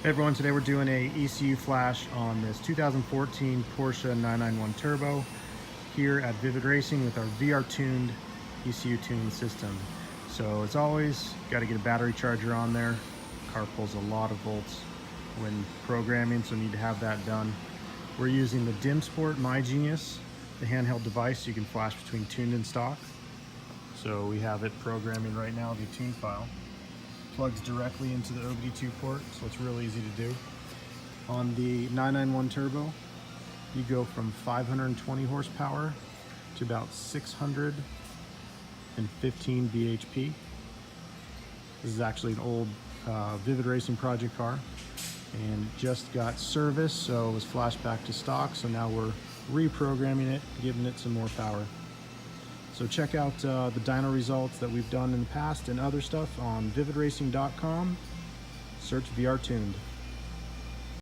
Hey everyone, today we're doing a ECU flash on this 2014 Porsche 991 Turbo here at Vivid Racing with our VR Tuned ECU tuning system. So as always, got to get a battery charger on there. Car pulls a lot of volts when programming, so need to have that done. We're using the Dimsport MyGenius, the handheld device you can flash between tuned and stock. So we have it programming right now, the tune file. Plugs directly into the OBDII port, so it's real easy to do. On the 991 Turbo, you go from 520 horsepower to about 615 bhp. This is actually an old Vivid Racing project car and just got serviced, so it was flashed back to stock. So now we're reprogramming it, giving it some more power. So check out the dyno results that we've done in the past and other stuff on vividracing.com. Search VR Tuned.